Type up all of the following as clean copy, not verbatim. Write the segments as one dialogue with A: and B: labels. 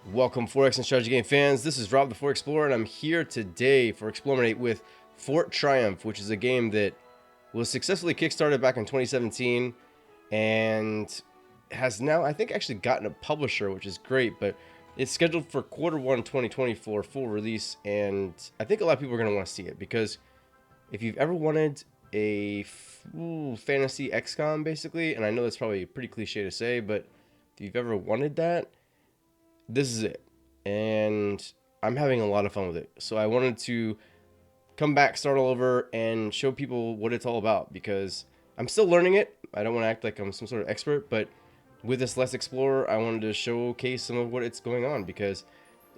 A: Welcome, Forex and Strategy Game fans. This is Rob the Forex Explorer, and I'm here today for Explominate with Fort Triumph, which is a game that was successfully kickstarted back in 2017 and has now, I think, actually gotten a publisher, which is great, but it's scheduled for Q1 2024 full release, and I think a lot of people are going to want to see it because if you've ever wanted a fantasy XCOM, basically, and I know that's probably pretty cliche to say, but if you've ever wanted that, this is it. And I'm having a lot of fun with it. So I wanted to come back, start all over, and show people what it's all about because I'm still learning it. I don't want to act like I'm some sort of expert, but with this Let's Explore, I wanted to showcase some of what it's going on because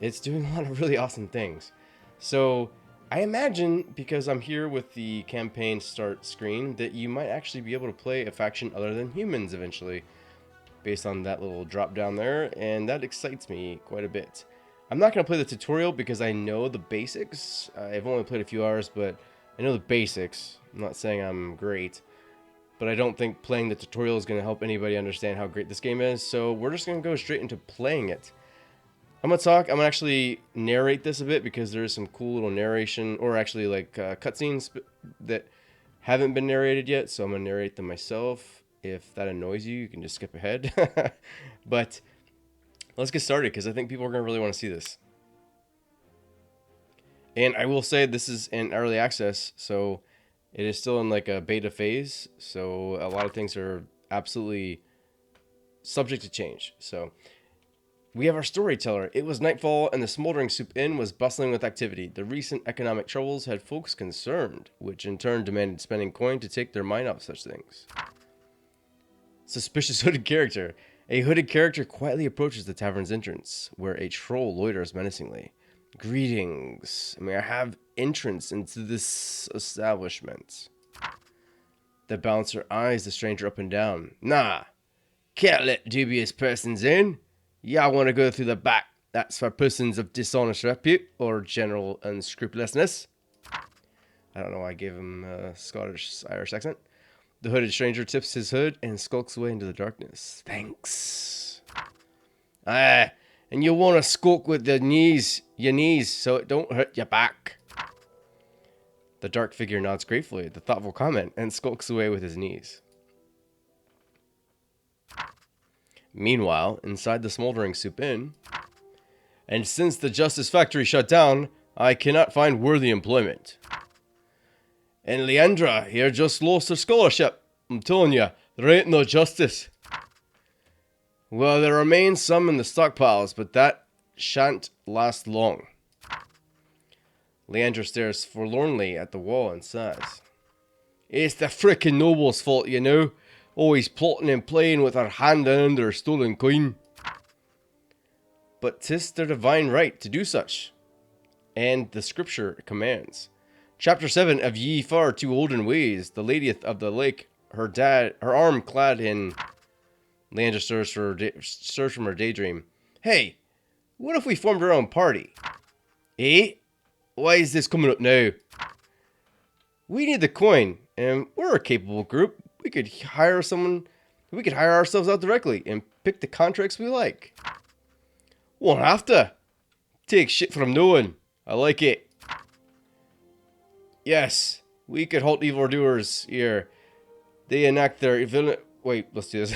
A: it's doing a lot of really awesome things. So I imagine, because I'm here with the campaign start screen, that you might actually be able to play a faction other than humans eventually, based on that little drop down there, and that excites me quite a bit. I'm not going to play the tutorial because I know the basics. I've only played a few hours, but I know the basics. I'm not saying I'm great, but I don't think playing the tutorial is going to help anybody understand how great this game is, so we're just going to go straight into playing it. I'm going to actually narrate this a bit because there's some cool little narration, or actually like cutscenes that haven't been narrated yet, so I'm going to narrate them myself. If that annoys you, you can just skip ahead. But let's get started because I think people are going to really want to see this. And I will say this is in early access, so it is still in like a beta phase. So a lot of things are absolutely subject to change. So we have our storyteller. It was nightfall and the smoldering soup inn was bustling with activity. The recent economic troubles had folks concerned, which in turn demanded spending coin to take their mind off such things. Suspicious hooded character. A hooded character quietly approaches the tavern's entrance, where a troll loiters menacingly. Greetings. May I have entrance into this establishment? The bouncer eyes the stranger up and down. Nah, can't let dubious persons in. Y'all want to go through the back. That's for persons of dishonest repute or general unscrupulousness. I don't know why I gave him a Scottish-Irish accent. The hooded stranger tips his hood and skulks away into the darkness. Thanks. And you'll want to skulk with your knees, so it don't hurt your back. The dark figure nods gratefully at the thoughtful comment and skulks away with his knees. Meanwhile, inside the smoldering soup inn, and since the Justice Factory shut down, I cannot find worthy employment. And Leandra here just lost her scholarship. I'm telling you, there ain't no justice. Well, there remains some in the stockpiles, but that shan't last long. Leandra stares forlornly at the wall and sighs. It's the frickin' noble's fault, you know. Always plotting and playing with her hand under her stolen coin. But 'tis their divine right to do such. And the scripture commands. Chapter 7 of Ye Far Too Olden Ways, the Lady of the Lake, her arm clad in... Leandra stirs from her daydream. Hey, what if we formed our own party? Eh? Why is this coming up now? We need the coin, and we're a capable group. We could hire ourselves out directly and pick the contracts we like. Won't have to. Take shit from no one. I like it. Yes, we could halt evildoers here. They enact their villain... Wait, let's do this.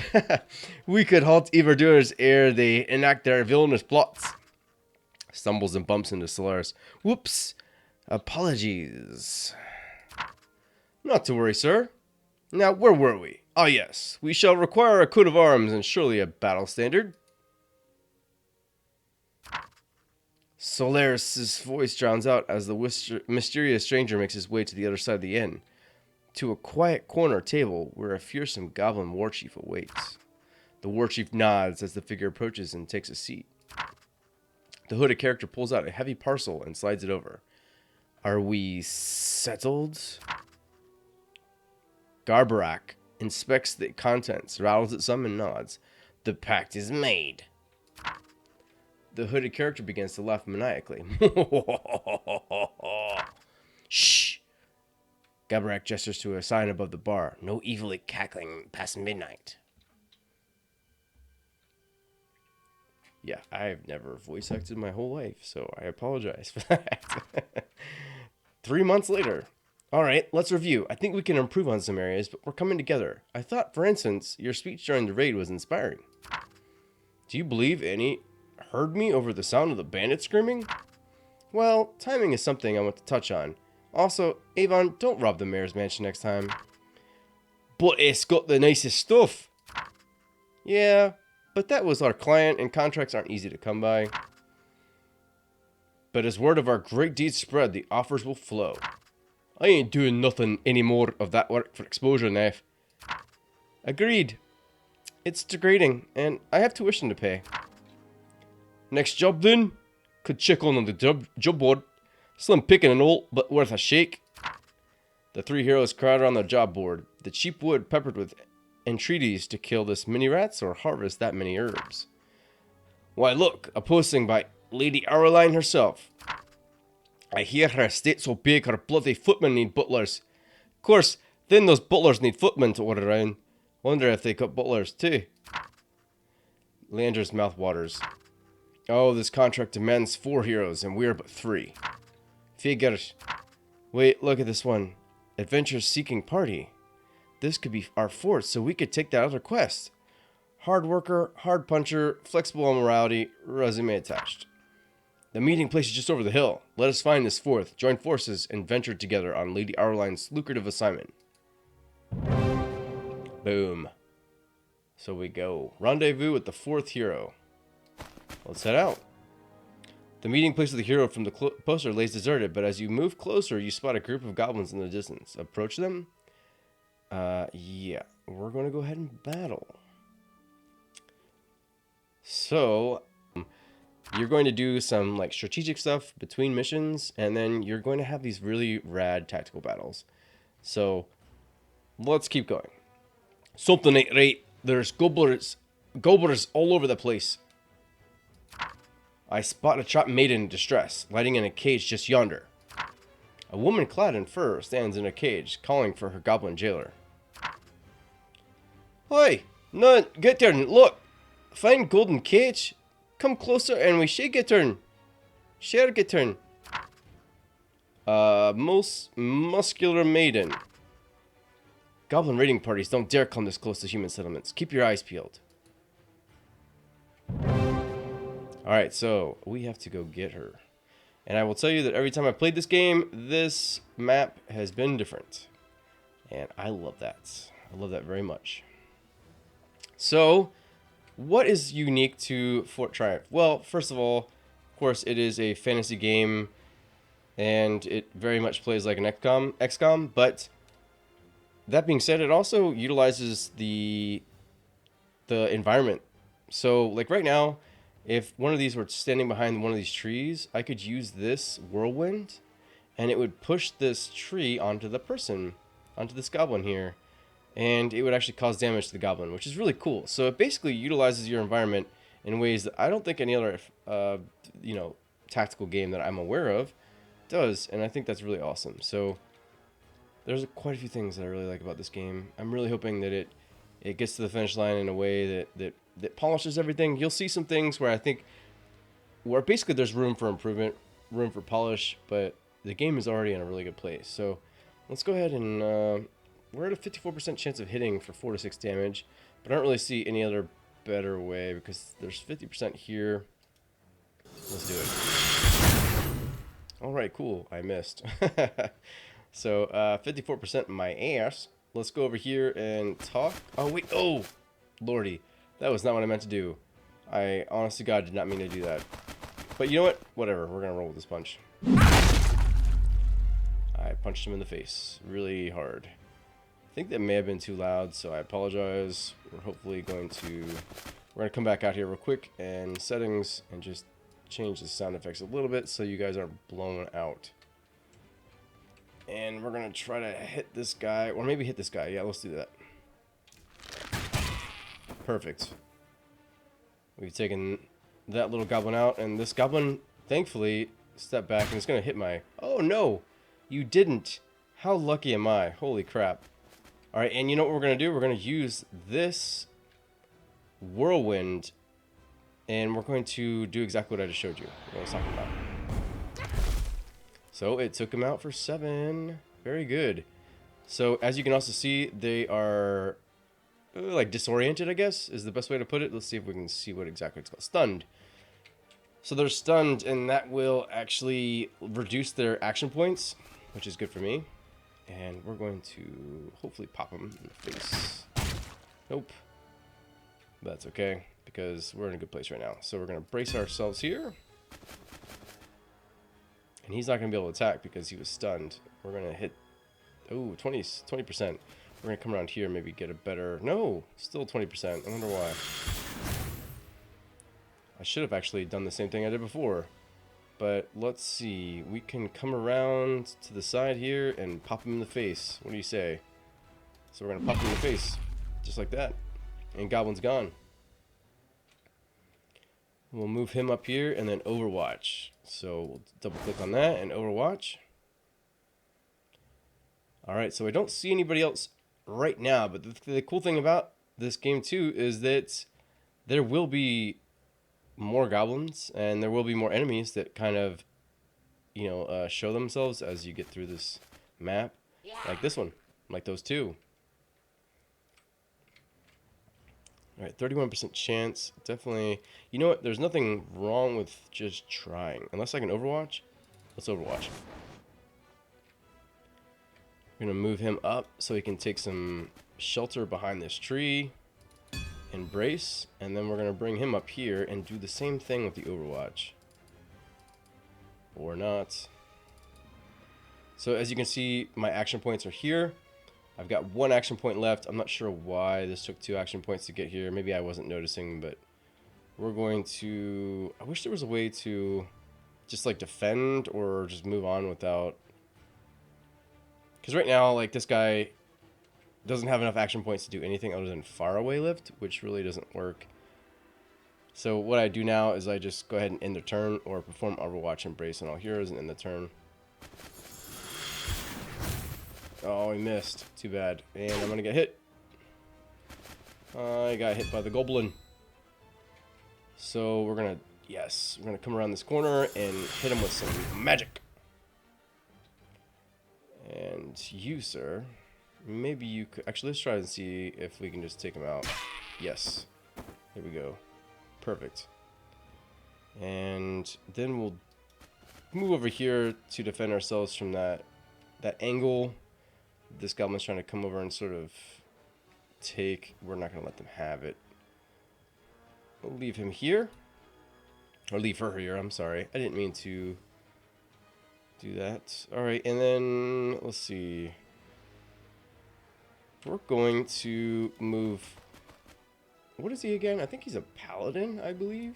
A: We could halt evildoers ere they enact their villainous plots. Stumbles and bumps into Solaris. Whoops. Apologies. Not to worry, sir. Now, where were we? Ah, yes. We shall require a coat of arms and surely a battle standard. Solaris' voice drowns out as the mysterious stranger makes his way to the other side of the inn, to a quiet corner table where a fearsome goblin warchief awaits. The warchief nods as the figure approaches and takes a seat. The hooded character pulls out a heavy parcel and slides it over. Are we settled? Garbarak inspects the contents, rattles at some, and nods. The pact is made. The hooded character begins to laugh maniacally. Shh! Garbarak gestures to a sign above the bar. No evilly cackling past midnight. Yeah, I've never voice acted my whole life, so I apologize for that. 3 months later. All right, let's review. I think we can improve on some areas, but we're coming together. I thought, for instance, your speech during the raid was inspiring. Do you believe any heard me over the sound of the bandit screaming? Well, timing is something I want to touch on. Also, Avon, don't rob the mayor's mansion next time. But it's got the nicest stuff. Yeah, but that was our client, and contracts aren't easy to come by. But as word of our great deeds spread, the offers will flow. I ain't doing nothing anymore of that work for exposure, Neff. Agreed. It's degrading, and I have tuition to pay. Next job then? Could check on the job board. Slim picking and all, but worth a shake. The three heroes crowd around the job board, the cheap wood peppered with entreaties to kill this many rats or harvest that many herbs. Why look, a posting by Lady Aurline herself. I hear her estate so big her bloody footmen need butlers. Of course, then those butlers need footmen to order around. Wonder if they got butlers too. Leander's mouth waters. Oh, this contract demands 4 heroes and we're but 3. Figures. Wait, look at this one. Adventure seeking party. This could be our fourth, so we could take that other quest. Hard worker, hard puncher, flexible on morality, resume attached. The meeting place is just over the hill. Let us find this fourth, join forces, and venture together on Lady Aurline's lucrative assignment. Boom. So we go. Rendezvous with the 4th hero. Let's head out. The meeting place of the hero from the poster lays deserted, but as you move closer, you spot a group of goblins in the distance. Approach them. Yeah. We're going to go ahead and battle. So, you're going to do some like strategic stuff between missions, and then you're going to have these really rad tactical battles. So, let's keep going. Something ain't right. There's goblins all over the place. I spot a trapped maiden in distress, lighting in a cage just yonder. A woman clad in fur stands in a cage, calling for her goblin jailer. Hi, no, get there and look. Fine golden cage. Come closer and we shall get turn. Shall get turn. Most muscular maiden. Goblin raiding parties don't dare come this close to human settlements. Keep your eyes peeled. Alright, so we have to go get her. And I will tell you that every time I played this game, this map has been different. And I love that. I love that very much. So, what is unique to Fort Triumph? Well, first of all, of course, it is a fantasy game. And it very much plays like an XCOM. But that being said, it also utilizes the environment. So, like right now, if one of these were standing behind one of these trees, I could use this whirlwind, and it would push this tree onto the person, onto this goblin here, and it would actually cause damage to the goblin, which is really cool. So it basically utilizes your environment in ways that I don't think any other, tactical game that I'm aware of does, and I think that's really awesome. So there's quite a few things that I really like about this game. I'm really hoping that it gets to the finish line in a way that polishes everything. You'll see some things where I think basically there's room for improvement, room for polish, but the game is already in a really good place. So let's go ahead and we're at a 54% chance of hitting for 4 to 6 damage, but I don't really see any other better way because there's 50% here. Let's do it. All right, cool. I missed. So 54% my ass. Let's go over here and talk. Oh wait, oh lordy. That was not what I meant to do. I, honest to God, did not mean to do that. But you know what? Whatever. We're going to roll with this punch. I punched him in the face really hard. I think that may have been too loud, so I apologize. We're going to come back out here real quick and settings and just change the sound effects a little bit so you guys aren't blown out. And we're going to try to hit this guy, or maybe hit this guy. Yeah, let's do that. Perfect. We've taken that little goblin out, and this goblin, thankfully, stepped back, and it's going to hit my... Oh, no! You didn't! How lucky am I? Holy crap. Alright, and you know what we're going to do? We're going to use this whirlwind And we're going to do exactly what I just showed you, what I was talking about. So it took him out for 7. Very good. So as you can also see, they are like disoriented, I guess, is the best way to put it. Let's see if we can see what exactly it's called. Stunned. So they're stunned, and that will actually reduce their action points, which is good for me. And we're going to hopefully pop them in the face. Nope. That's okay, because we're in a good place right now. So we're going to brace ourselves here. And he's not going to be able to attack because he was stunned. We're going to hit, 20%. We're going to come around here and maybe get a better, no, still 20%. I wonder why. I should have actually done the same thing I did before. But let's see, we can come around to the side here and pop him in the face. What do you say? So we're going to pop him in the face, just like that. And Goblin's gone. We'll move him up here and then Overwatch. So we'll double click on that and Overwatch. Alright, so I don't see anybody else right now, but the cool thing about this game too is that there will be more goblins and there will be more enemies that kind of, you know, show themselves as you get through this map. Like this one, like those two. Alright, 31% chance. Definitely. You know what? There's nothing wrong with just trying. Unless I can Overwatch. Let's Overwatch. We're going to move him up so he can take some shelter behind this tree. And brace. And then we're going to bring him up here and do the same thing with the Overwatch. Or not. So as you can see, my action points are here. I've got 1 action point left. I'm not sure why this took 2 action points to get here. Maybe I wasn't noticing, but we're going to... I wish there was a way to just like defend or just move on without... Because right now, like, this guy doesn't have enough action points to do anything other than far away lift, which really doesn't work. So what I do now is I just go ahead and end the turn or perform Overwatch and brace on all heroes and end the turn. Oh, he missed. Too bad. And I'm going to get hit. I got hit by the goblin. So we're going to, yes, we're going to come around this corner and hit him with some magic. And you, sir, maybe you could, actually, let's try and see if we can just take him out. Yes. There we go. Perfect. And then we'll move over here to defend ourselves from that angle. This goblin's trying to come over and sort of take... We're not going to let them have it. We'll leave him here. Or leave her here, I'm sorry. I didn't mean to do that. Alright, and then... Let's see. We're going to move... What is he again? I think he's a paladin, I believe.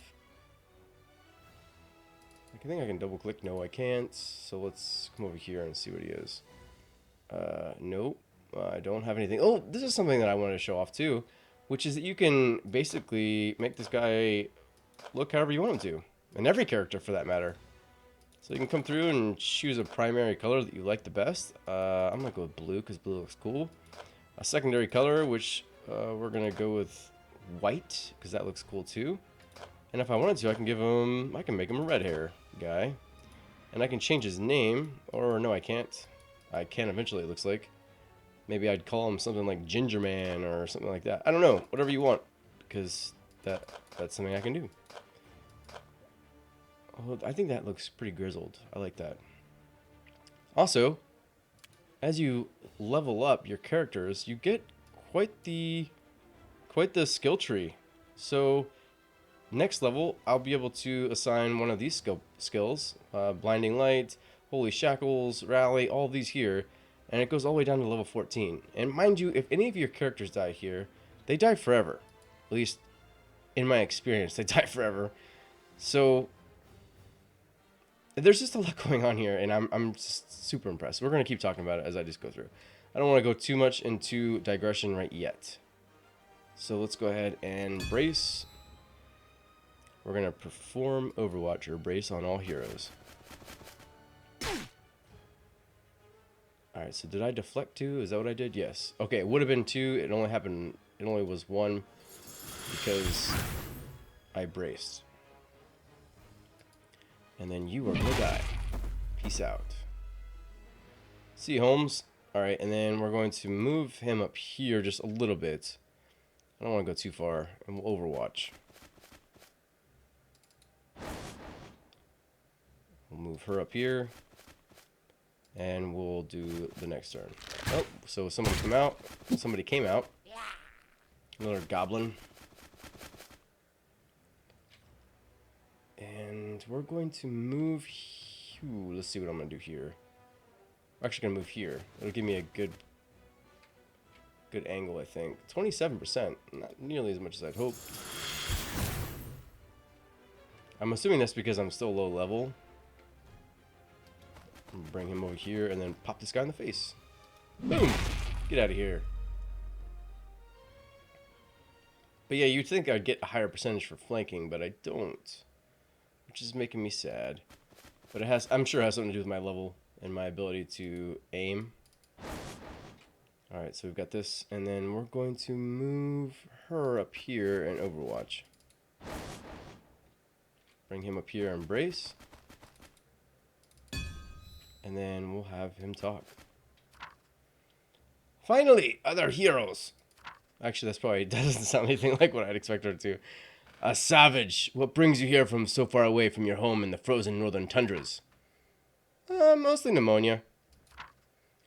A: I think I can double click. No, I can't. So let's come over here and see what he is. Nope. I don't have anything. Oh, this is something that I wanted to show off too, which is that you can basically make this guy look however you want him to, and every character for that matter. So you can come through and choose a primary color that you like the best. I'm gonna go with blue because blue looks cool. A secondary color, which we're gonna go with white because that looks cool too. And if I wanted to, I can make him a red hair guy, and I can change his name. Or no, I can't. I can eventually, it looks like. Maybe I'd call him something like Ginger Man or something like that. I don't know. Whatever you want. Because that's something I can do. Oh, I think that looks pretty grizzled. I like that. Also, as you level up your characters, you get quite the skill tree. So, next level, I'll be able to assign one of these skills. Blinding Light, Holy Shackles, Rally, all of these here. And it goes all the way down to level 14. And mind you, if any of your characters die here, they die forever. At least, in my experience, they die forever. So, there's just a lot going on here, and I'm just super impressed. We're going to keep talking about it as I just go through. I don't want to go too much into digression right yet. So let's go ahead and brace. We're going to perform Overwatch or brace on all heroes. Alright, so did I deflect 2? Is that what I did? Yes. Okay, it would have been 2. It only was 1 because I braced. And then you are gonna die. Peace out. See you, Holmes. Alright, and then we're going to move him up here just a little bit. I don't want to go too far, and we'll overwatch. We'll move her up here, and we'll do the next turn. Oh, so somebody came out. Somebody came out. Another goblin. And we're going to move. Ooh, let's see what I'm going to do here. I'm actually going to move here. It'll give me a good angle, I think. 27%. Not nearly as much as I'd hoped. I'm assuming that's because I'm still low level. Bring him over here and then pop this guy in the face. Boom! Get out of here. But yeah, you'd think I'd get a higher percentage for flanking, but I don't. Which is making me sad. But I'm sure it has something to do with my level and my ability to aim. Alright, so we've got this, and then we're going to move her up here and overwatch. Bring him up here and brace. And then we'll have him talk. Finally, other heroes! Actually, that doesn't sound anything like what I'd expect her to. A savage, what brings you here from so far away from your home in the frozen northern tundras? Mostly pneumonia.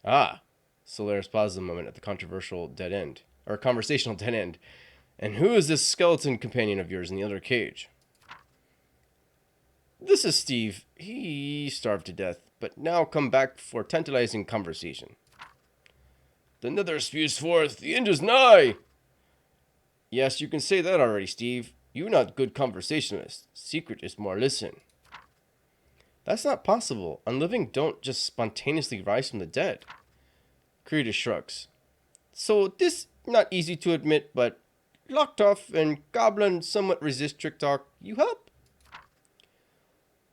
A: Ah, Solaris pauses a moment at the controversial dead end, or conversational dead end. And who is this skeleton companion of yours in the other cage? This is Steve. He starved to death, but now come back for tantalizing conversation. The nether spews forth, the end is nigh! Yes, you can say that already, Steve. You not good conversationalist. Secret is more listen. That's not possible. Unliving don't just spontaneously rise from the dead. Creator shrugs. So this not easy to admit, but locked off and goblin somewhat resist trick talk. You help?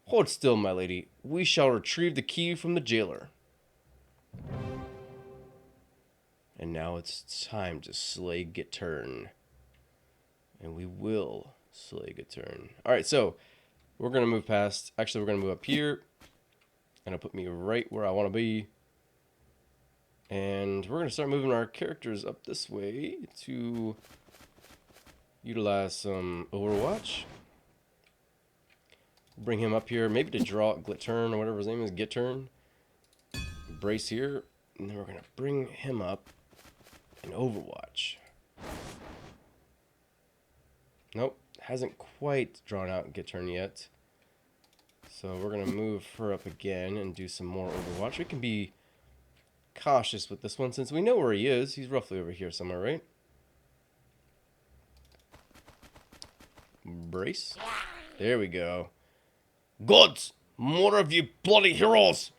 A: Hold still, my lady. We shall retrieve the key from the jailer. And now it's time to slay Gitturn. And we will slay Gitturn. Alright, so we're going to move past. Actually, we're going to move up here. And it'll put me right where I want to be. And we're going to start moving our characters up this way to utilize some Overwatch. Bring him up here, maybe to draw Gitturn or whatever his name is, Gitturn. Brace here. And then we're going to bring him up in Overwatch. Nope, hasn't quite drawn out Gitturn yet. So we're going to move her up again and do some more Overwatch. We can be cautious with this one since we know where he is. He's roughly over here somewhere, right? Brace. There we go. Gods! More of you bloody heroes!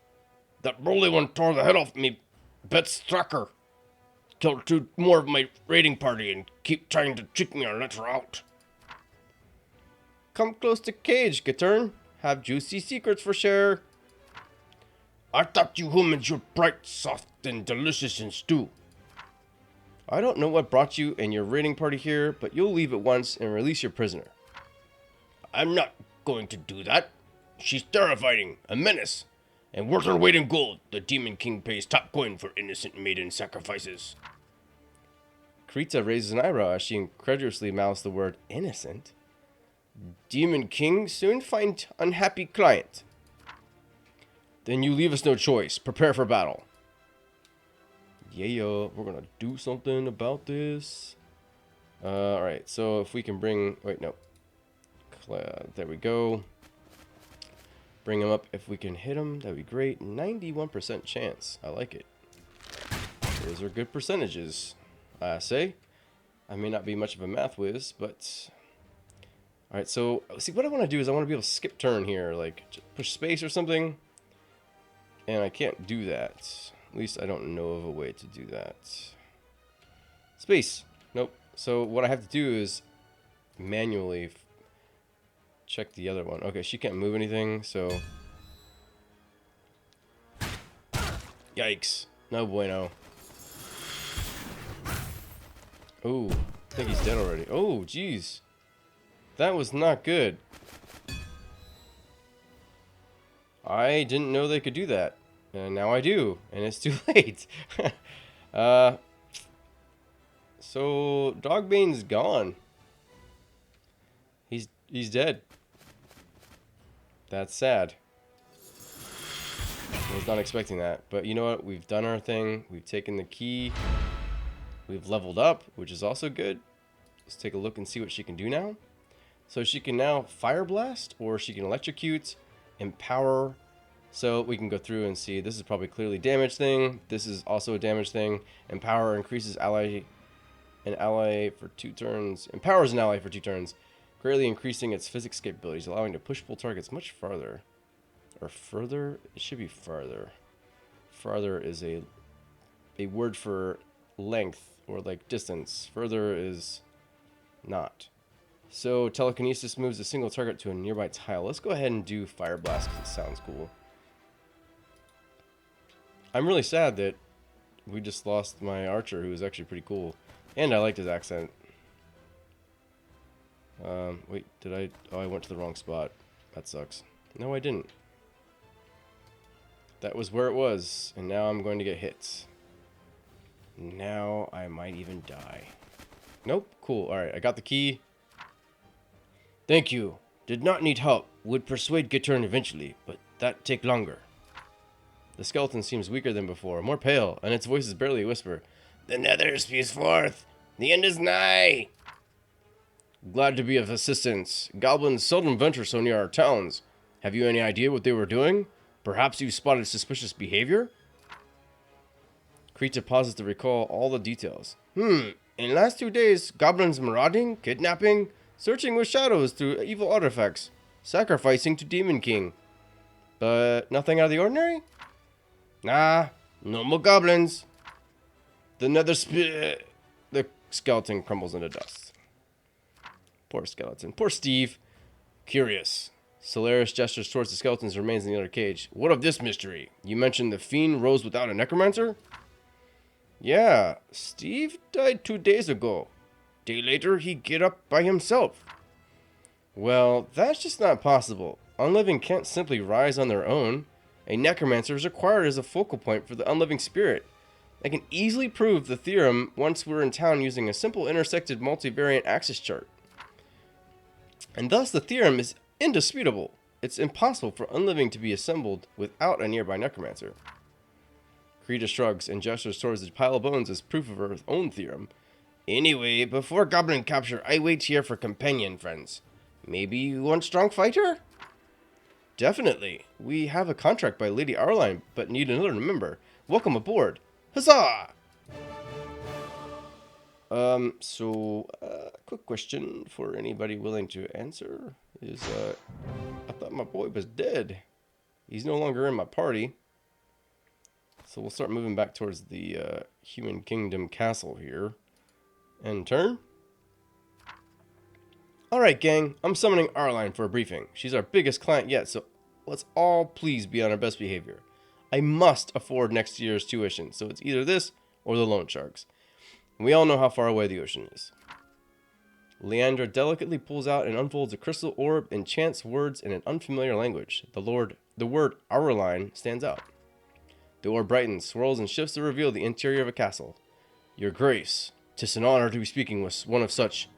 A: That bully one tore the head off me. Bet's tracker. Killed 2 more of my raiding party and keep trying to trick me or let her out. Come close to cage, Gitturn. Have juicy secrets for share. I thought you humans were bright, soft, and delicious in stew. I don't know what brought you and your raiding party here, but you'll leave at once and release your prisoner. I'm not going to do that. She's terrifying, a menace, and worth her weight in gold. The Demon King pays top coin for innocent maiden sacrifices. Krita raises an eyebrow as she incredulously mouths the word innocent. Demon King soon find unhappy client. Then you leave us no choice. Prepare for battle. Yeah, we're gonna do something about this. Alright, so if we can bring... Wait, no. There we go. Bring him up. If we can hit him, that'd be great. 91% chance. I like it. Those are good percentages, I say. I may not be much of a math whiz, but... Alright, so, see, what I want to do is I want to be able to skip turn here, like, push space or something. And I can't do that. At least I don't know of a way to do that. Space. Nope. So what I have to do is manually check the other one. Okay, she can't move anything, so... Yikes. No bueno. Ooh, I think he's dead already. Oh, jeez. That was not good. I didn't know they could do that. And now I do. And it's too late. So Dogbane's gone. He's dead. That's sad. I was not expecting that. But you know what? We've done our thing. We've taken the key. We've leveled up, which is also good. Let's take a look and see what she can do now. So she can now Fire Blast, or she can Electrocute, Empower. So we can go through and see. This is probably clearly damage thing. This is also a damage thing. Empower increases an ally for 2 turns. Empowers an ally for 2 turns, greatly increasing its physics capabilities, allowing to push pull targets much farther. Or further? It should be farther. Farther is a word for length or like distance. Further is not. So telekinesis moves a single target to a nearby tile. Let's go ahead and do Fire Blast because it sounds cool. I'm really sad that we just lost my archer, who was actually pretty cool. And I liked his accent. Wait, did I... Oh, I went to the wrong spot. That sucks. No, I didn't. That was where it was. And now I'm going to get hit. Now I might even die. Nope. Cool. Alright, I got the key. Thank you. Did not need help. Would persuade Gitturn eventually, but that take longer. The skeleton seems weaker than before, more pale, and its voice is barely a whisper. The nether spews forth. The end is nigh. Glad to be of assistance. Goblins seldom venture so near our towns. Have you any idea what they were doing? Perhaps you spotted suspicious behavior? Krita pauses to recall all the details. In the last 2 days, goblins marauding, kidnapping, searching with shadows through evil artifacts, sacrificing to Demon King. But nothing out of the ordinary? Nah, normal goblins. The skeleton crumbles into dust. Poor skeleton. Poor Steve. Curious. Solaris gestures towards the skeleton's remains in the other cage. What of this mystery? You mentioned the fiend rose without a necromancer? Yeah, Steve died 2 days ago. Day later, he get up by himself. Well, that's just not possible. Unliving can't simply rise on their own. A necromancer is required as a focal point for the unliving spirit. I can easily prove the theorem once we're in town using a simple intersected multivariant axis chart. And thus the theorem is indisputable. It's impossible for unliving to be assembled without a nearby necromancer. Krita shrugs and gestures towards the pile of bones as proof of her own theorem. Anyway, before goblin capture, I wait here for companion friends. Maybe you want strong fighter? Definitely. We have a contract by Lady Arline, but need another member. Welcome aboard. Huzzah! Quick question for anybody willing to answer is, I thought my boy was dead. He's no longer in my party. So we'll start moving back towards the, Human Kingdom castle here. End turn. Alright, gang. I'm summoning Arline for a briefing. She's our biggest client yet, so let's all please be on our best behavior. I must afford next year's tuition, so it's either this or the loan sharks. And we all know how far away the ocean is. Leandra delicately pulls out and unfolds a crystal orb and chants words in an unfamiliar language. The word Arline stands out. The orb brightens, swirls, and shifts to reveal the interior of a castle. Your Grace, 'tis an honor to be speaking with one of such.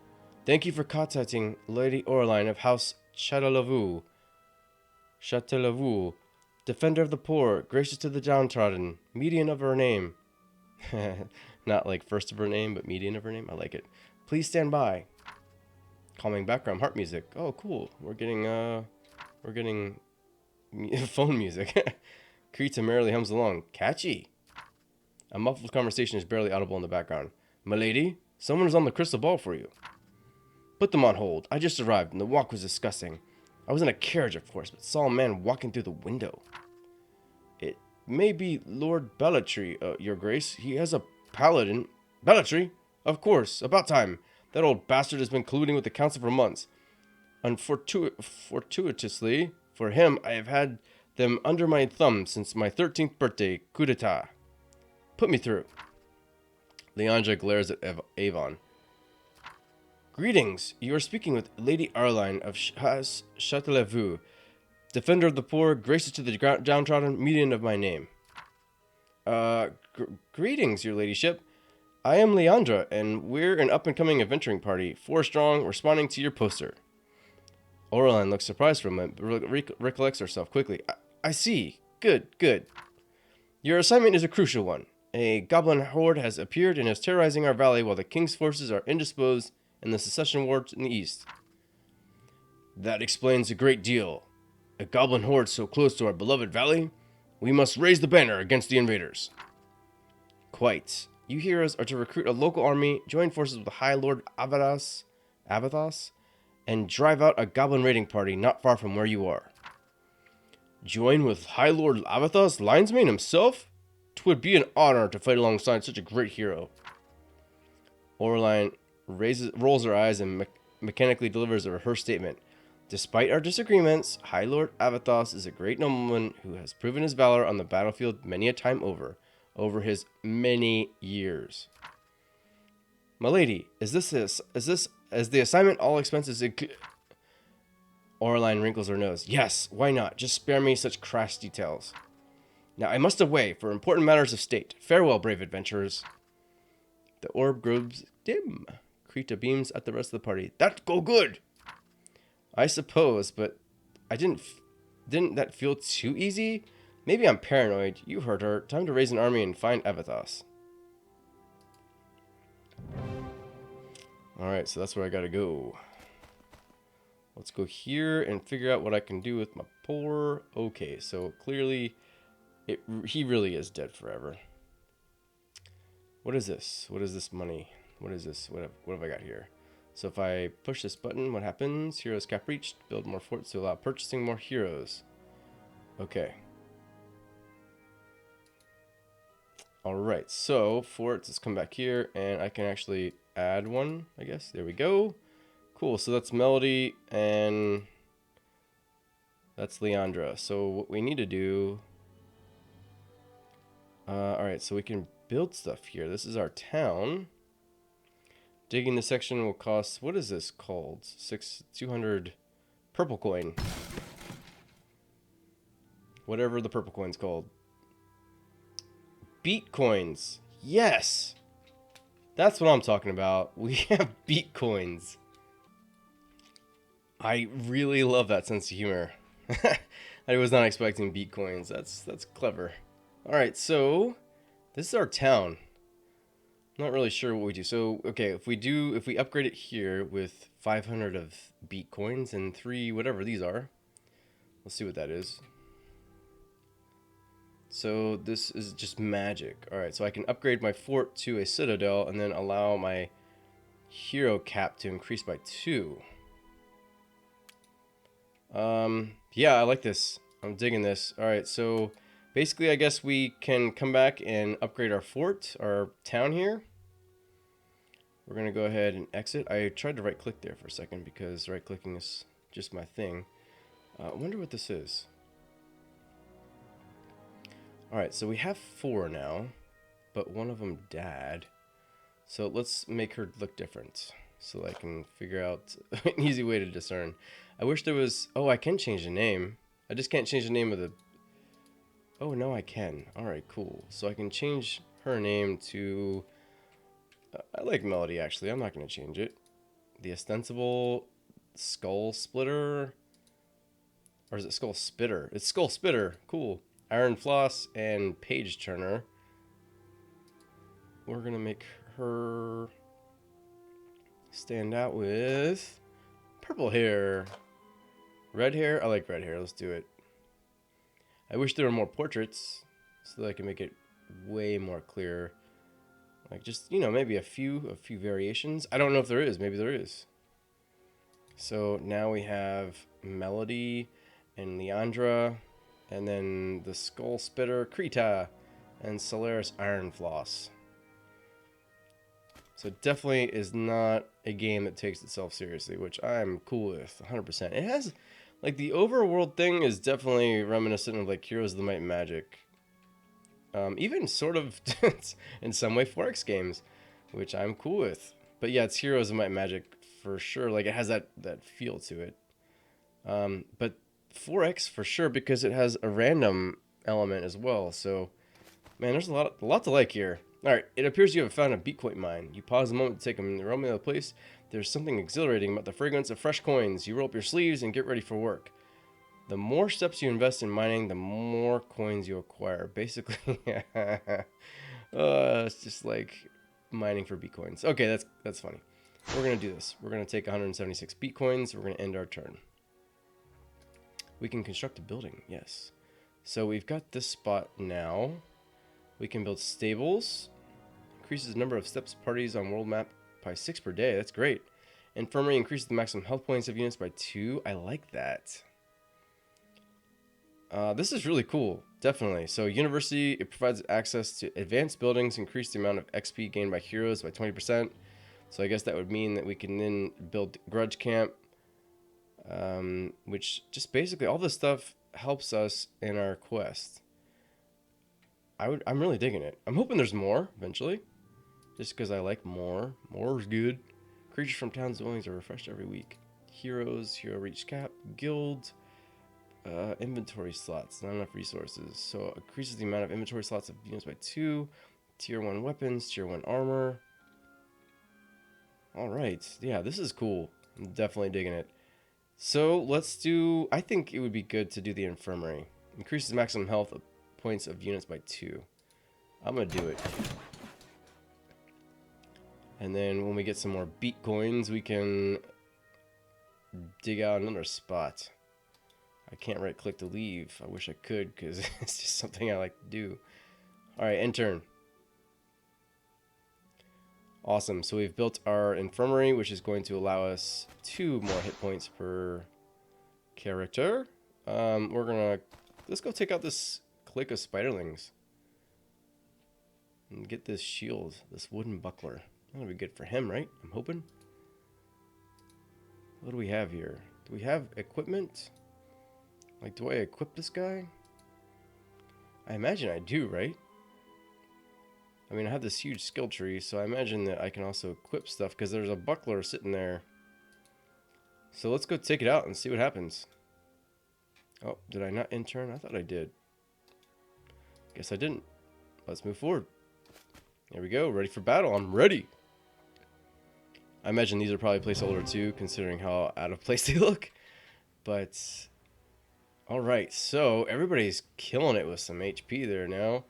A: Thank you for contacting Lady Arline of House Châteaulavaux, defender of the poor, gracious to the downtrodden, median of her name. Not like first of her name, but median of her name. I like it. Please stand by. Calming background harp music. Oh, cool. We're getting phone music. Krita merrily hums along. Catchy. A muffled conversation is barely audible in the background. Milady, someone is on the crystal ball for you. Put them on hold. I just arrived, and the walk was disgusting. I was in a carriage, of course, but saw a man walking through the window. It may be Lord Bellatry, Your Grace. He has a paladin. Bellatry? Of course. About time. That old bastard has been colluding with the council for months. Fortuitously, for him, I have had them under my thumb since my 13th birthday, coup d'etat. Put me through. Leandra glares at Avon. Greetings. You are speaking with Lady Arline of Châtelet-Vu, defender of the poor, gracious to the downtrodden, median of my name. Greetings, your ladyship. I am Leandra, and we're an up-and-coming adventuring party, 4 strong, responding to your poster. Aureline looks surprised for a moment, but recollects herself quickly. I see. Good. Your assignment is a crucial one. A goblin horde has appeared and is terrorizing our valley while the king's forces are indisposed in the succession war in the east. That explains a great deal. A goblin horde so close to our beloved valley? We must raise the banner against the invaders. Quite. You heroes are to recruit a local army, join forces with the High Lord Avathos, and drive out a goblin raiding party not far from where you are. Join with High Lord Avathos, Linesmane himself? 'Twould be an honor to fight alongside such a great hero. Aureline rolls her eyes and mechanically delivers her statement. Despite our disagreements, High Lord Avathos is a great nobleman who has proven his valor on the battlefield many a time over his many years. My lady, is this the assignment all expenses Aureline wrinkles her nose. Yes, why not? Just spare me such crass details. Now I must away for important matters of state. Farewell, brave adventurers. The orb grows dim. Krita beams at the rest of the party. That go good! I suppose, but didn't that feel too easy? Maybe I'm paranoid. You heard her. Time to raise an army and find Avathos. Alright, so that's where I gotta go. Let's go here and figure out what I can do with my poor... Okay, so clearly he really is dead forever. What is this? What is this money? What is this? What have I got here? So if I push this button, what happens? Heroes cap reached. Build more forts to allow purchasing more heroes. Okay. Alright, so forts, let's come back here, and I can actually add one, I guess. There we go. Cool, so that's Melody, and that's Leandra. So what we need to do... Alright, so we can build stuff here. This is our town. Digging the section will cost... What is this called? 200 purple coin. Whatever the purple coin's called. Beat coins. Yes! That's what I'm talking about. We have beat coins. I really love that sense of humor. I was not expecting beat coins. That's clever. Alright, so this is our town. I'm not really sure what we do. So, okay, if we upgrade it here with 500 of beat coins and 3 whatever these are. Let's see what that is. So this is just magic. Alright, so I can upgrade my fort to a citadel and then allow my hero cap to increase by 2. Yeah, I like this. I'm digging this. Alright, so basically I guess we can come back and upgrade our fort, our town here. We're going to go ahead and exit. I tried to right click there for a second because right clicking is just my thing. I wonder what this is. Alright, so we have 4 now, but one of them died. So let's make her look different so I can figure out an easy way to discern. I wish there was... Oh, I can change the name. I just can't change the name of the... Oh, no, I can. Alright, cool. So I can change her name to... I like Melody, actually. I'm not going to change it. The Ostensible Skull Splitter... Or is it Skull Spitter? It's Skull Spitter. Cool. Iron Floss and Page Turner. We're going to make her stand out with purple hair. Red hair? I like red hair. Let's do it. I wish there were more portraits so that I can make it way more clear. Like just, you know, maybe a few variations. I don't know if there is. Maybe there is. So now we have Melody and Leandra. And then the Skull Spitter, Krita, and Solaris Iron Floss. So it definitely is not a game that takes itself seriously, which I'm cool with, 100%. It has, like, the overworld thing is definitely reminiscent of, like, Heroes of the Might and Magic. Even sort of, in some way, 4X games, which I'm cool with. But yeah, it's Heroes of Might and Magic for sure. Like it has that feel to it. But 4X for sure because it has a random element as well. So, man, there's a lot to like here. All right, it appears you have found a Bitcoin mine. You pause a moment to take them roaming the place. There's something exhilarating about the fragrance of fresh coins. You roll up your sleeves and get ready for work. The more steps you invest in mining, the more coins you acquire. Basically, it's just like mining for Bitcoins. Okay, that's funny. We're gonna do this. We're gonna take 176 Bitcoins. We're gonna end our turn. We can construct a building. Yes. So we've got this spot now. We can build stables. Increases the number of steps parties on world map by 6 per day. That's great. Infirmary increases the maximum health points of units by 2. I like that. This is really cool. Definitely. So university, it provides access to advanced buildings, increase the amount of XP gained by heroes by 20%. So I guess that would mean that we can then build grudge camp, which just basically all this stuff helps us in our quest. I'm really digging it. I'm hoping there's more eventually, just because I like more. More is good. Creatures from towns' dwellings are refreshed every week. Heroes, hero reach cap, guild, inventory slots, not enough resources. So increases the amount of inventory slots of units by 2. Tier 1 weapons, tier 1 armor. All right, yeah, this is cool. I'm definitely digging it. So let's do. I think it would be good to do the infirmary. Increases maximum health points of units by 2. I'm gonna do it. And then when we get some more beat coins, we can dig out another spot. I can't right click to leave. I wish I could because it's just something I like to do. All right, end turn. Awesome. So we've built our infirmary, which is going to allow us 2 more hit points per character. Let's go take out this clique of spiderlings and get this shield, this wooden buckler. That'll be good for him, right? I'm hoping. What do we have here? Do we have equipment? Like, do I equip this guy? I imagine I do, right? I mean, I have this huge skill tree, so I imagine that I can also equip stuff because there's a buckler sitting there. So let's go take it out and see what happens. Oh, did I not end turn? I thought I did. Guess I didn't. Let's move forward. There we go. Ready for battle. I'm ready. I imagine these are probably placeholder too, considering how out of place they look. But, alright. So, everybody's killing it with some HP there now.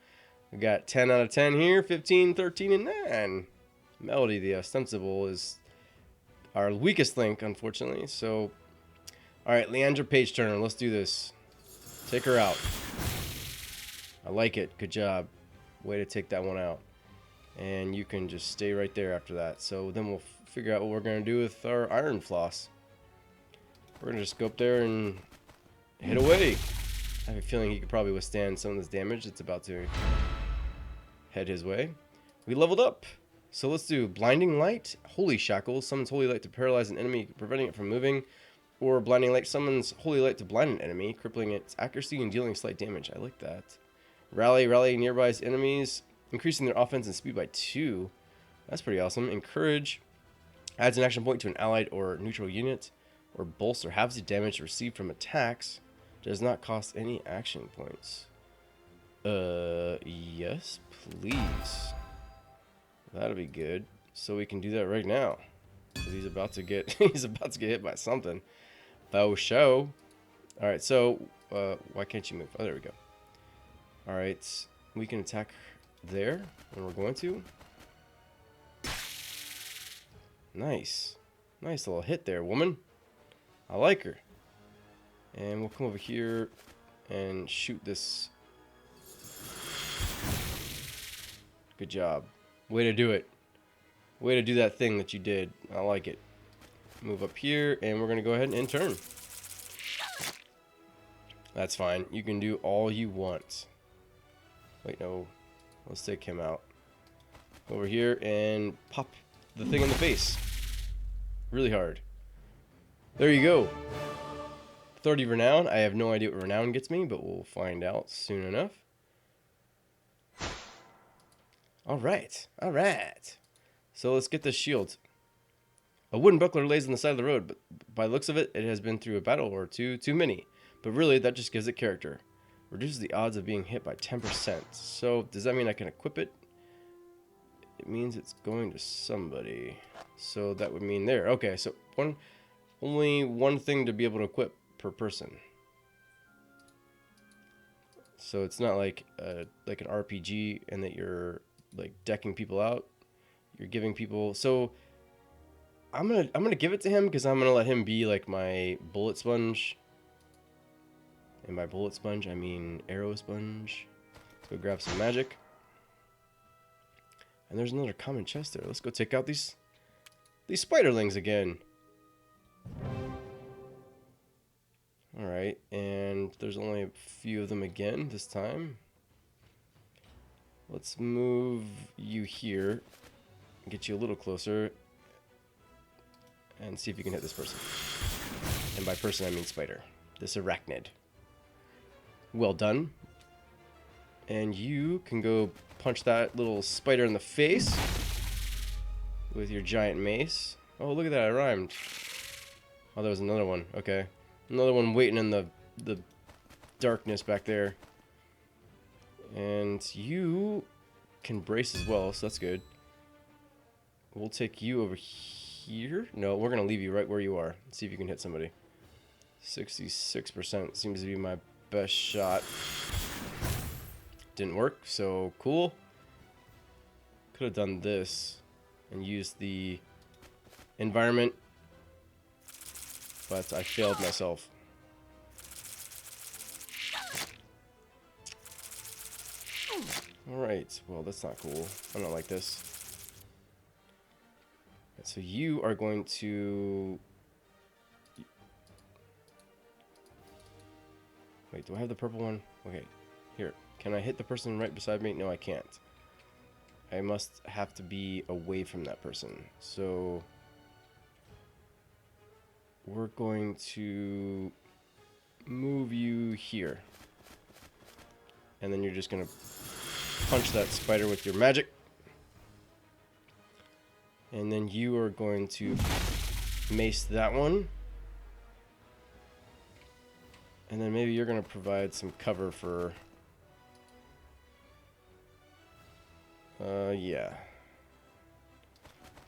A: We got 10 out of 10 here, 15, 13, and 9. Melody, the ostensible, is our weakest link, unfortunately. So, alright, Leandra Page Turner, let's do this. Take her out. I like it. Good job. Way to take that one out. And you can just stay right there after that. So then we'll figure out what we're going to do with our Iron Floss. We're going to just go up there and hit away. I have a feeling he could probably withstand some of this damage that's about to head his way. We leveled up. So let's do Blinding Light, Holy Shackle. Summons Holy Light to paralyze an enemy, preventing it from moving. Or Blinding Light summons Holy Light to blind an enemy, crippling its accuracy and dealing slight damage. I like that. Rally nearby enemies, increasing their offense and speed by 2. That's pretty awesome. Encourage. Adds an action point to an allied or neutral unit. Or bolster halves the damage received from attacks. Does not cost any action points. Yes, please. That'll be good. So we can do that right now. Because he's about to get hit by something. Faux show. Alright, so why can't you move? Oh, there we go. Alright. We can attack there, and we're going to. Nice. Nice little hit there, woman. I like her. And we'll come over here and shoot this. Good job. Way to do it. Way to do that thing that you did. I like it. Move up here, and we're going to go ahead and end turn. That's fine. You can do all you want. Wait, no. Let's take him out. Over here and pop the thing in the face. Really hard. There you go. 30 renown. I have no idea what renown gets me, but we'll find out soon enough. Alright. Alright. So let's get this shield. A wooden buckler lays on the side of the road, but by the looks of it, it has been through a battle or two too many. But really, that just gives it character. Reduces the odds of being hit by 10%. So, does that mean I can equip it? It means it's going to somebody. So, that would mean there. Okay, so only one thing to be able to equip per person. So, it's not like an RPG and that you're like decking people out. You're giving people... So, I'm gonna give it to him because I'm gonna let him be like my bullet sponge. And by bullet sponge, I mean arrow sponge. Let's go grab some magic. And there's another common chest there. Let's go take out these spiderlings again. Alright, and there's only a few of them again this time. Let's move you here. Get you a little closer. And see if you can hit this person. And by person, I mean spider. This arachnid. Well done. And you can go punch that little spider in the face with your giant mace. Oh, look at that, I rhymed. Oh, there was another one. Okay. Another one waiting in the darkness back there. And you can brace as well, so that's good. We'll take you over here. No, we're going to leave you right where you are. Let's see if you can hit somebody. 66% seems to be my best shot. Didn't work, so cool. Could have done this and used the environment, but I failed myself. Alright, well that's not cool. I don't like this. So you are going to... Wait, do I have the purple one? Okay, here. Can I hit the person right beside me? No, I can't. I must have to be away from that person. So we're going to move you here. And then you're just going to punch that spider with your magic. And then you are going to mace that one. And then maybe you're going to provide some cover for... yeah.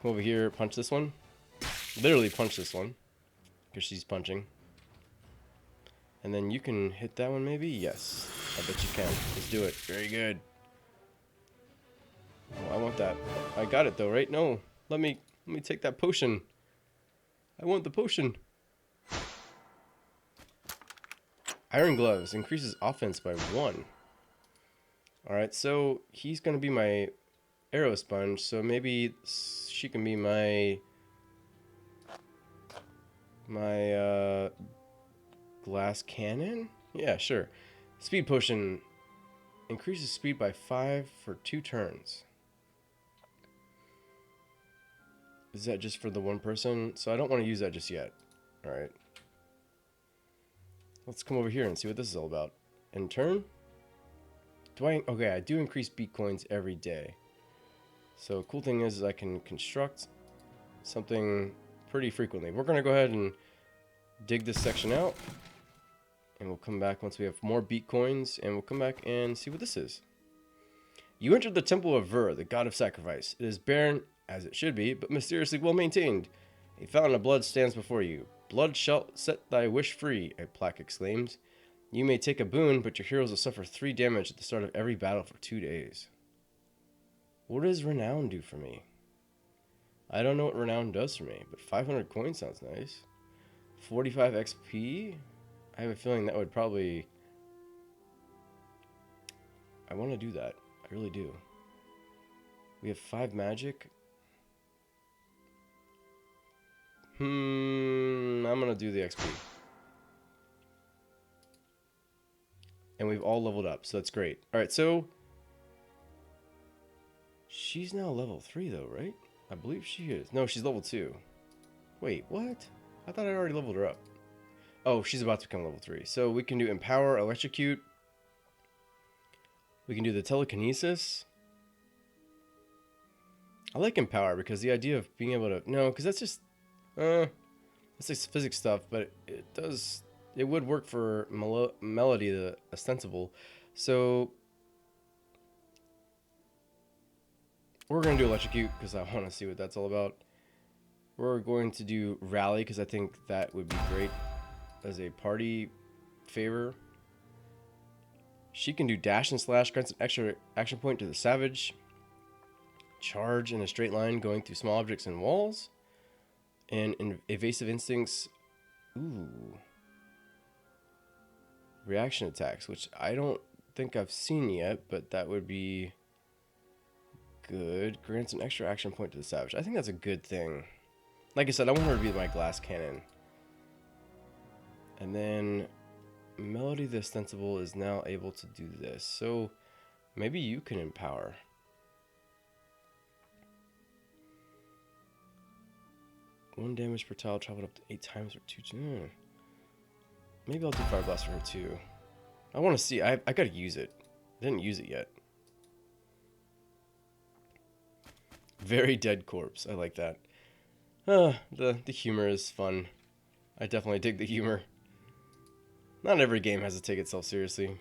A: Come over here, punch this one. Literally punch this one. Because she's punching. And then you can hit that one maybe? Yes. I bet you can. Let's do it. Very good. Oh, I want that. I got it though, right? No. Let me take that potion. I want the potion. Iron Gloves increases offense by 1. Alright, so he's going to be my arrow sponge, so maybe she can be my glass cannon? Yeah, sure. Speed potion increases speed by 5 for 2 turns. Is that just for the one person? So I don't want to use that just yet. Alright. Let's come over here and see what this is all about. In turn? Okay, I do increase beat coins every day. So cool thing is I can construct something pretty frequently. We're going to go ahead and dig this section out. And we'll come back once we have more beat coins. And we'll come back and see what this is. You entered the Temple of Ver, the god of sacrifice. It is barren, as it should be, but mysteriously well maintained. A fountain of blood stands before you. Blood shall set thy wish free, a plaque exclaims. You may take a boon, but your heroes will suffer 3 damage at the start of every battle for 2 days. What does Renown do for me? I don't know what Renown does for me, but 500 coins sounds nice. 45 XP? I have a feeling that would probably... I want to do that. I really do. We have 5 magic. I'm gonna do the XP. And we've all leveled up, so that's great. Alright, so... She's now level 3 though, right? I believe she is. No, she's level 2. Wait, what? I thought I already leveled her up. Oh, she's about to become level 3. So we can do Empower, Electrocute. We can do the Telekinesis. I like Empower because the idea of being able to... No, because that's just It's like physics stuff, but it would work for Melody, the ostensible. So we're going to do electrocute because I want to see what that's all about. We're going to do rally because I think that would be great as a party favor. She can do dash and slash, grants an extra action point to the savage. Charge in a straight line going through small objects and walls. And evasive instincts. Ooh. Reaction attacks, which I don't think I've seen yet, but that would be good. Grants an extra action point to the savage. I think that's a good thing. Like I said, I want her to be my glass cannon. And then Melody the Ostensible is now able to do this. So maybe you can empower. One damage per tile traveled up to 8 times or 2. Maybe I'll do Fire Blast for her too. I want to see. I gotta use it. I didn't use it yet. Very dead corpse. I like that. The humor is fun. I definitely dig the humor. Not every game has to take itself seriously.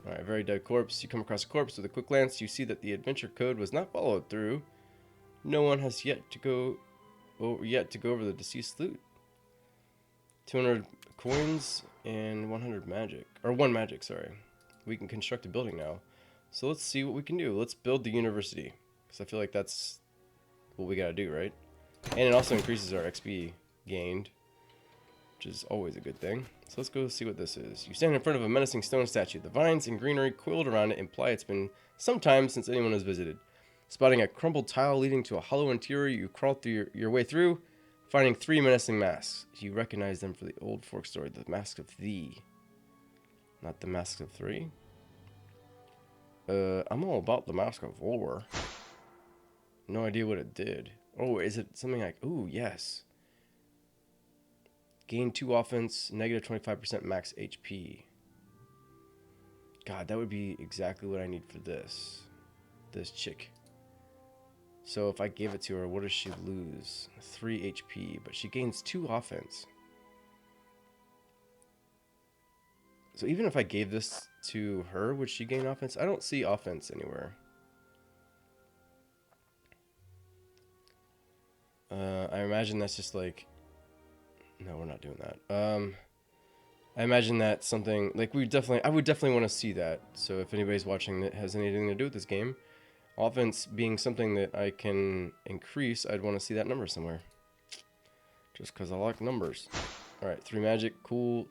A: Alright, very dead corpse. You come across a corpse with a quick glance. You see that the adventure code was not followed through. No one has yet to go over the deceased loot. 200 coins and 100 magic. Or 1 magic, sorry. We can construct a building now. So let's see what we can do. Let's build the university. Because I feel like that's what we gotta do, right? And it also increases our XP gained, which is always a good thing. So let's go see what this is. You stand in front of a menacing stone statue. The vines and greenery coiled around it imply it's been some time since anyone has visited. Spotting a crumbled tile leading to a hollow interior, you crawl through your way through, finding 3 menacing masks. You recognize them for the old folk story, the Mask of Thee. Not the Mask of 3. I'm all about the Mask of War. No idea what it did. Oh, is it something like... Ooh, yes. Gain 2 offense, negative 25% max HP. God, that would be exactly what I need for this. This chick. So if I gave it to her, what does she lose? 3 HP, but she gains 2 offense. So even if I gave this to her, would she gain offense? I don't see offense anywhere. I imagine that's just like... No, we're not doing that. I imagine that's something... Like, I would definitely want to see that. So if anybody's watching that has anything to do with this game, offense being something that I can increase, I'd want to see that number somewhere. Just because I like numbers. Alright, 3 magic, cool.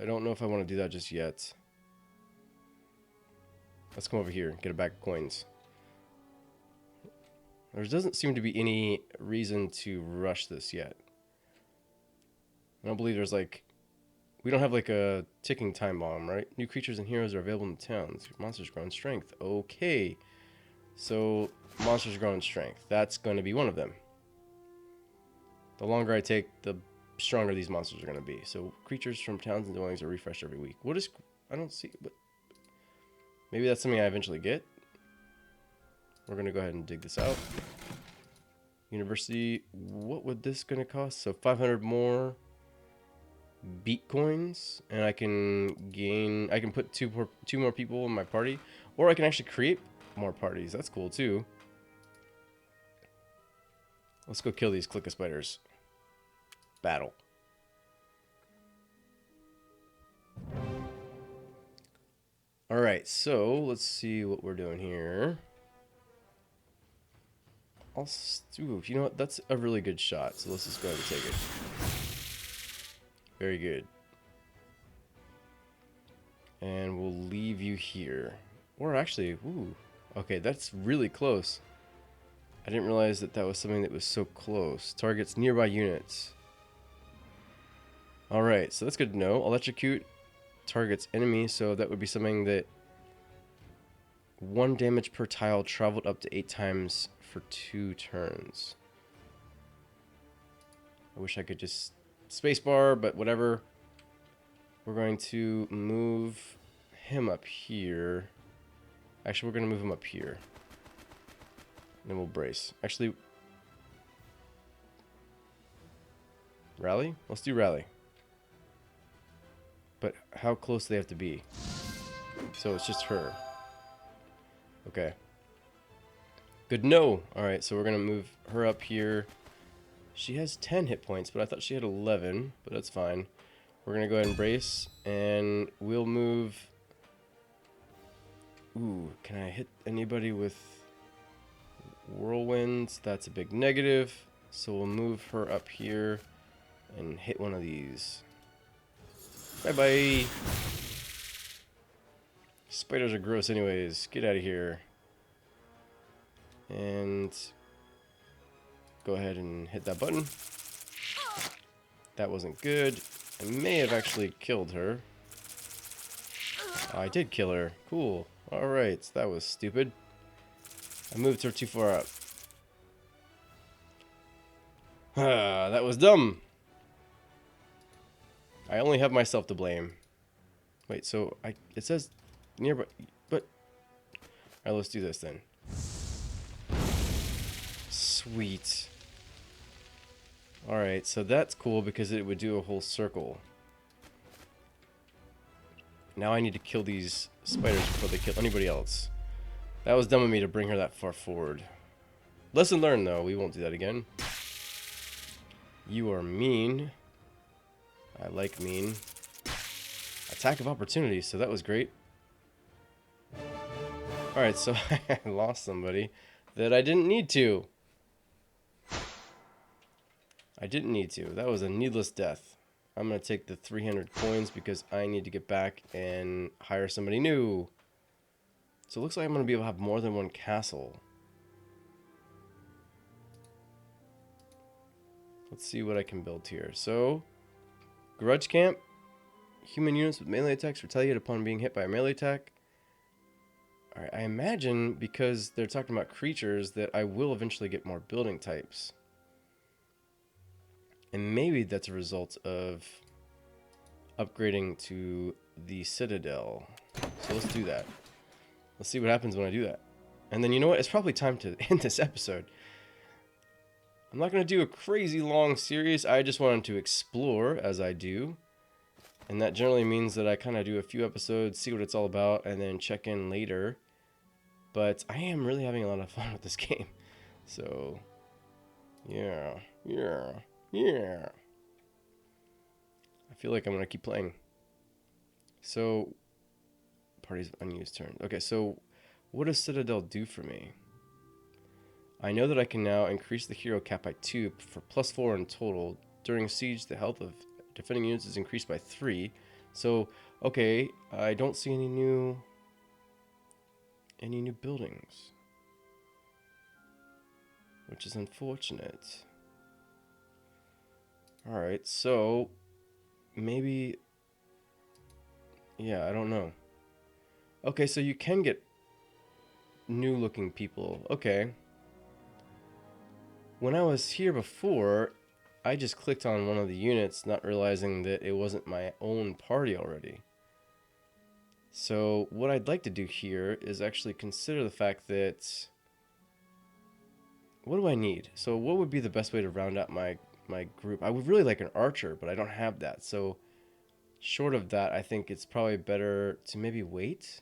A: I don't know if I want to do that just yet. Let's come over here, get a bag of coins. There doesn't seem to be any reason to rush this yet. I don't believe there's like... We don't have like a ticking time bomb, right? New creatures and heroes are available in the towns. Monsters grow in strength. Okay. So, monsters grow in strength. That's going to be one of them. The longer I take, the stronger these monsters are going to be. So, creatures from towns and dwellings are refreshed every week. What is... I don't see... But maybe that's something I eventually get. We're going to go ahead and dig this out. University... What would this going to cost? So, 500 more beat coins. And I can gain... I can put two more people in my party. Or I can actually create more parties. That's cool, too. Let's go kill these clicker spiders. Battle. Alright, so let's see what we're doing here. Ooh, you know what? That's a really good shot, so let's just go ahead and take it. Very good. And we'll leave you here. Or actually, ooh. Okay, that's really close. I didn't realize that that was something that was so close. Targets nearby units. Alright, so that's good to know. Electrocute targets enemy, so that would be something that 1 damage per tile traveled up to 8 times for 2 turns. I wish I could just spacebar, but whatever. We're going to move him up here. Actually, we're going to move him up here. Then we'll brace. Actually, Rally? Let's do rally. But how close do they have to be? So it's just her. Okay. Good to know. Alright, so we're going to move her up here. She has 10 hit points, but I thought she had 11. But that's fine. We're going to go ahead and brace. And we'll move... Ooh, can I hit anybody with whirlwinds? That's a big negative. So we'll move her up here and hit one of these. Bye-bye. Spiders are gross anyways. Get out of here. And go ahead and hit that button. That wasn't good. I may have actually killed her. I did kill her. Cool. Alright, that was stupid. I moved her too far up. Ah, that was dumb. I only have myself to blame. Wait, so it says nearby, but alright, let's do this then. Sweet. Alright, so that's cool because it would do a whole circle. Now I need to kill these spiders before they kill anybody else. That was dumb of me to bring her that far forward. Lesson learned though, we won't do that again. You are mean. I like mean. Attack of opportunity, so that was great. Alright, so I lost somebody that I didn't need to. I didn't need to. That was a needless death. I'm going to take the 300 coins because I need to get back and hire somebody new. So it looks like I'm going to be able to have more than one castle. Let's see what I can build here. So, Grudge Camp. Human units with melee attacks retaliate upon being hit by a melee attack. Alright, I imagine because they're talking about creatures that I will eventually get more building types. And maybe that's a result of upgrading to the Citadel. So let's do that. Let's see what happens when I do that. And then you know what? It's probably time to end this episode. I'm not going to do a crazy long series. I just wanted to explore as I do. And that generally means that I kind of do a few episodes, see what it's all about, and then check in later. But I am really having a lot of fun with this game. So, yeah. I feel like I'm going to keep playing. So, parties of unused turn. Okay, so what does Citadel do for me? I know that I can now increase the hero cap by 2 for +4 in total. During siege, the health of defending units is increased by 3. So, okay, I don't see any new buildings, which is unfortunate. Alright, so maybe, yeah, I don't know. Okay, so you can get new looking people. Okay. When I was here before, I just clicked on one of the units, not realizing that it wasn't my own party already. So what I'd like to do here is actually consider the fact that, what do I need? So what would be the best way to round out my group? I would really like an archer, but I don't have that. So short of that, I think it's probably better to maybe wait.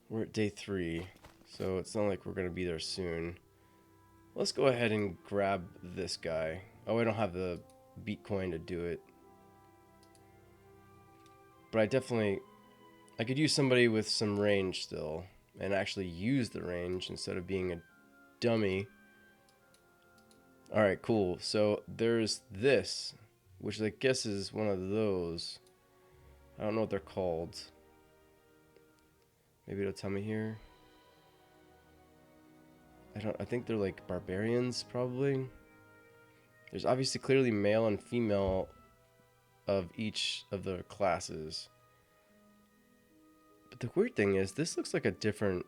A: We're at day 3, so it's not like we're going to be there soon. Let's go ahead and grab this guy. Oh, I don't have the beat coin to do it. But I could use somebody with some range still, and actually use the range instead of being a dummy. Alright, cool. So there's this, which I guess is one of those. I don't know what they're called. Maybe it'll tell me here. I think they're like barbarians, probably. There's obviously clearly male and female of each of the classes. But the weird thing is, this looks like a different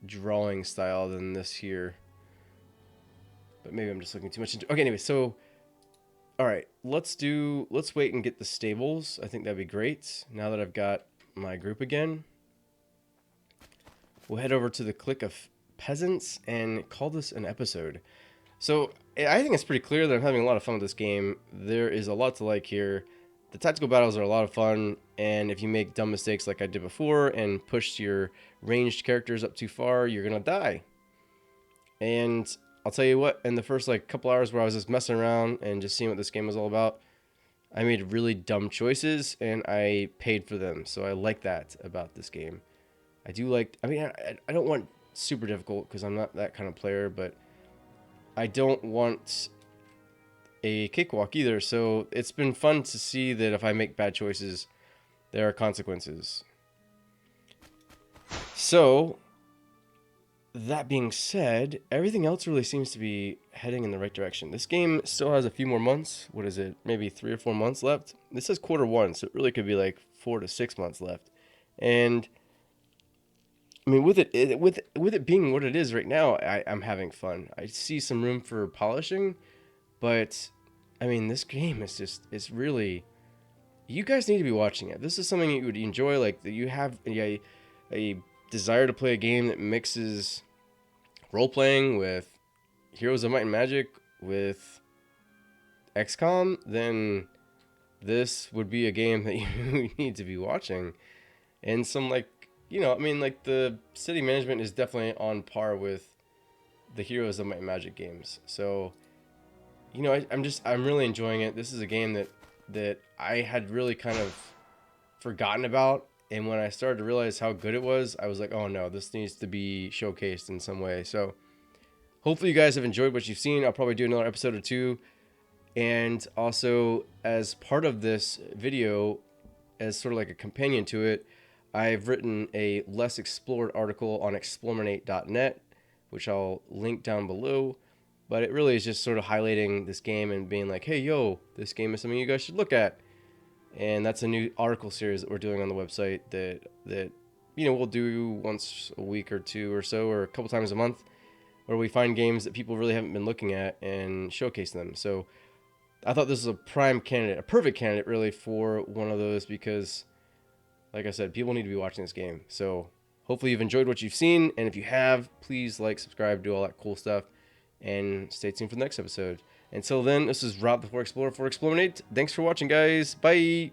A: drawing style than this here. But maybe I'm just looking too much into. Okay, anyway, so all right, let's wait and get the stables. I think that'd be great. Now that I've got my group again, we'll head over to the clique of peasants and call this an episode. So I think it's pretty clear that I'm having a lot of fun with this game. There is a lot to like here. The tactical battles are a lot of fun, and if you make dumb mistakes like I did before and push your ranged characters up too far, you're gonna die. And I'll tell you what, in the first like couple hours where I was just messing around and just seeing what this game was all about, I made really dumb choices and I paid for them. So I like that about this game. I do like, I mean, I don't want super difficult because I'm not that kind of player, but I don't want a cakewalk either. So it's been fun to see that if I make bad choices, there are consequences. So that being said, everything else really seems to be heading in the right direction. This game still has a few more months. What is it? Maybe 3 or 4 months left. This says Q1, so it really could be like 4 to 6 months left. And I mean, with it being what it is right now, I'm having fun. I see some room for polishing, but I mean, this game is just it's really. You guys need to be watching it. This is something you would enjoy, like that you have a desire to play a game that mixes role playing with Heroes of Might and Magic with XCOM, then this would be a game that you need to be watching. And some like I mean like the city management is definitely on par with the Heroes of Might and Magic games. So I'm really enjoying it. This is a game that I had really kind of forgotten about, and when I started to realize how good it was, I was like, oh no, this needs to be showcased in some way. So hopefully you guys have enjoyed what you've seen. I'll probably do another episode or two. And also, as part of this video, as sort of like a companion to it, I've written a less explored article on explorminate.net, which I'll link down below. But it really is just sort of highlighting this game and being like, hey, yo, this game is something you guys should look at. And that's a new article series that we're doing on the website that we'll do once a week or two or so, or a couple times a month, where we find games that people really haven't been looking at and showcase them. So I thought this was a prime candidate, a perfect candidate really for one of those because, like I said, people need to be watching this game. So hopefully you've enjoyed what you've seen, and if you have, please like, subscribe, do all that cool stuff, and stay tuned for the next episode. Until then, this is Rob the Explorer for Explorminate. Thanks for watching, guys. Bye.